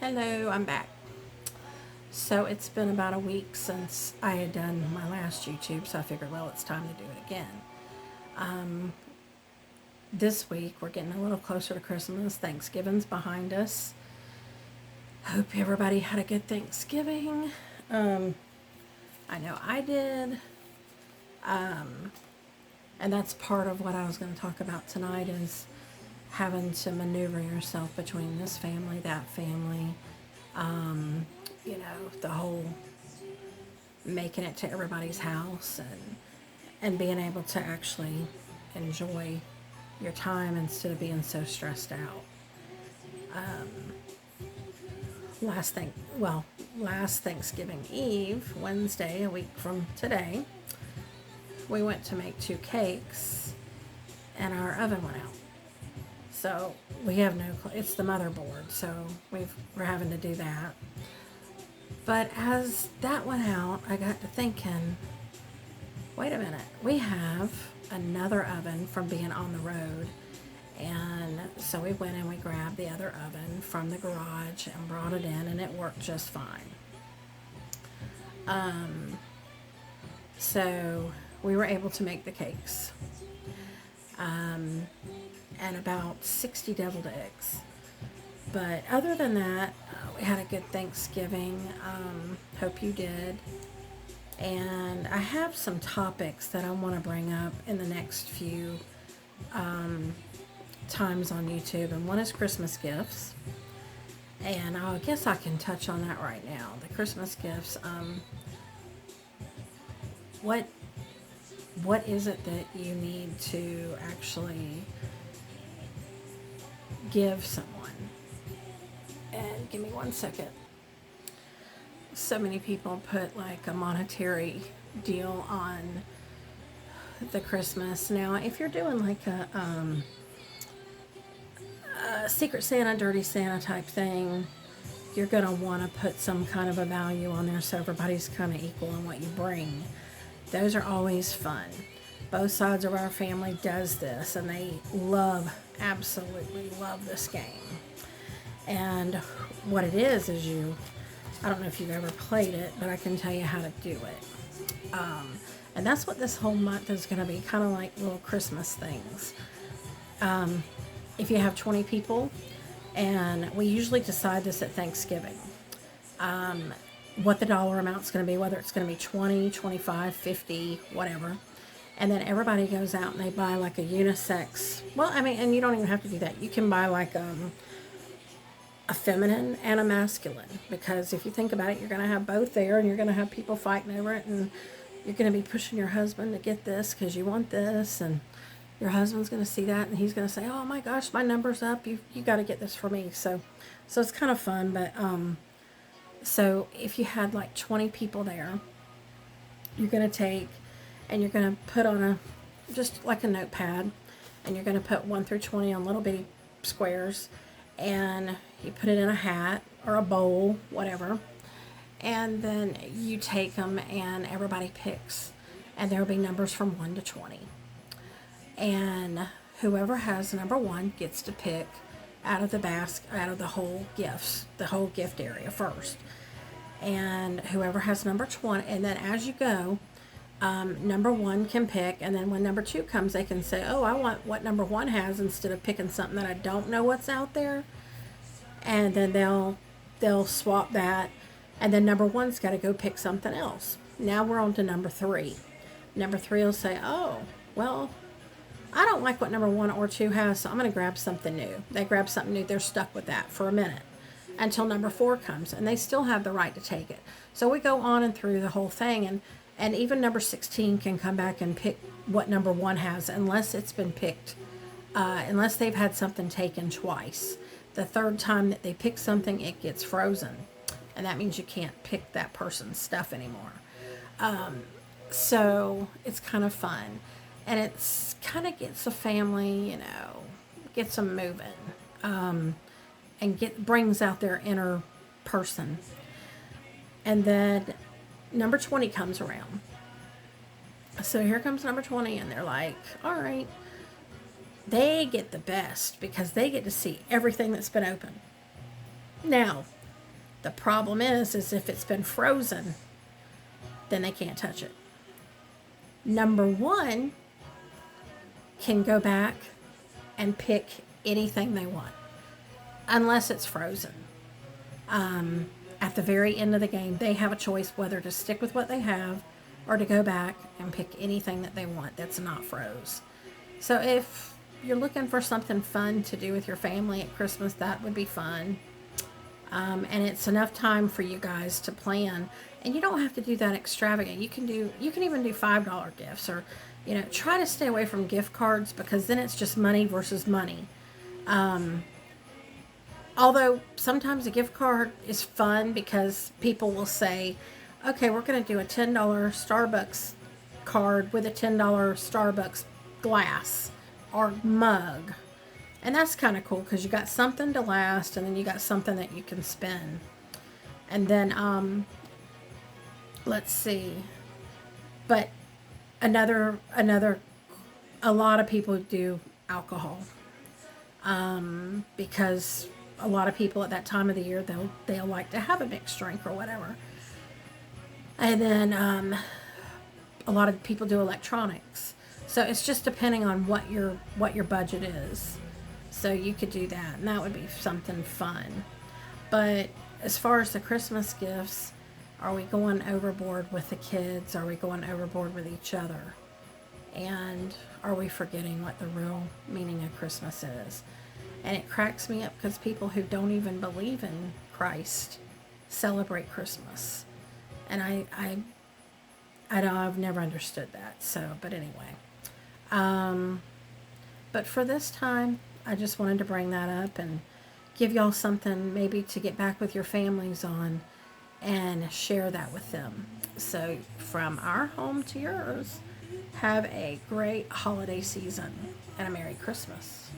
Hello, I'm back. So it's been about a week since I had done my last YouTube, so I figured, well, it's time to do it again. This week, we're getting a little closer to Christmas. Thanksgiving's behind us. Hope everybody had a good Thanksgiving. I know I did. And that's part of what I was going to talk about tonight is having to maneuver yourself between this family, that family, the whole making it to everybody's house and being able to actually enjoy your time instead of being so stressed out. Last thing, well, last Thanksgiving Eve, Wednesday, a week from today, we went to make two cakes and our oven went out. So we have it's the motherboard, so we're having to do that. But as that went out, I got to thinking, wait a minute, we have another oven from being on the road. And so we went and we grabbed the other oven from the garage and brought it in, and it worked just fine. So we were able to make the cakes. And about 60 deviled eggs. But other than that, we had a good Thanksgiving. Hope you did. And I have some topics that I want to bring up in the next few times on YouTube. And one is Christmas gifts. And I guess I can touch on that right now. The Christmas gifts. What is it that you need to actually give someone? And give me 1 second. So many people put like a monetary deal on the Christmas. Now, if you're doing like a Secret Santa, Dirty Santa type thing, you're going to want to put some kind of a value on there so everybody's kind of equal in what you bring. Those are always fun. Both sides of our family does this, and they absolutely love this game. And what it is I don't know if you've ever played it, but I can tell you how to do it. And that's what this whole month is going to be, kind of like little Christmas things. If you have 20 people, and we usually decide this at Thanksgiving, what the dollar amount's going to be, whether it's going to be 20, 25, 50, whatever. And then everybody goes out and they buy like a unisex. Well, I mean, and you don't even have to do that. You can buy like a feminine and a masculine. Because if you think about it, you're going to have both there, and you're going to have people fighting over it. And you're going to be pushing your husband to get this because you want this. And your husband's going to see that, and he's going to say, oh my gosh, my number's up. You got to get this for me. So it's kind of fun. But so if you had like 20 people there, you're going to take and you're going to put on just like a notepad, and you're going to put 1 through 20 on little bitty squares, and you put it in a hat or a bowl, whatever, and then you take them and everybody picks, and there'll be numbers from 1 to 20, and whoever has number 1 gets to pick out of the basket, out of the whole gift area first, and whoever has number 20, and then as you go, number 1 can pick, and then when number 2 comes, they can say, oh, I want what number 1 has, instead of picking something that I don't know what's out there. And then they'll swap that, and then number 1's got to go pick something else. Now we're on to number 3. Number 3 will say, oh, well, I don't like what number 1 or 2 has, so I'm going to grab something new. They grab something new, they're stuck with that for a minute until number 4 comes, and they still have the right to take it. So we go on and through the whole thing, and even number 16 can come back and pick what number 1 has, unless it's been picked, unless they've had something taken twice. The third time that they pick something, it gets frozen, and that means you can't pick that person's stuff anymore. So it's kind of fun, and it's kind of gets the family, gets them moving, and brings out their inner person. And then number 20 comes around. So here comes number 20, and they're like, all right. They get the best because they get to see everything that's been opened. Now, The problem is if it's been frozen, then they can't touch it. Number one can go back and pick anything they want, unless it's frozen. At the very end of the game, they have a choice whether to stick with what they have or to go back and pick anything that they want that's not froze. So if you're looking for something fun to do with your family at Christmas, that would be fun. And it's enough time for you guys to plan. And you don't have to do that extravagant. You can even do $5 gifts, or try to stay away from gift cards, because then it's just money versus money. Although sometimes a gift card is fun, because people will say, okay, we're going to do a $10 Starbucks card with a $10 Starbucks glass or mug. And that's kind of cool, because you got something to last, and then you got something that you can spend. And then, let's see. But a lot of people do alcohol. Because a lot of people at that time of the year, they'll like to have a mixed drink or whatever. And then a lot of people do electronics. So it's just depending on what your budget is. So you could do that, and that would be something fun. But as far as the Christmas gifts, are we going overboard with the kids? Are we going overboard with each other? And are we forgetting what the real meaning of Christmas is? And it cracks me up, because people who don't even believe in Christ celebrate Christmas. And I know I've never understood that. So, but anyway. But for this time, I just wanted to bring that up and give y'all something maybe to get back with your families on and share that with them. So from our home to yours, have a great holiday season and a Merry Christmas.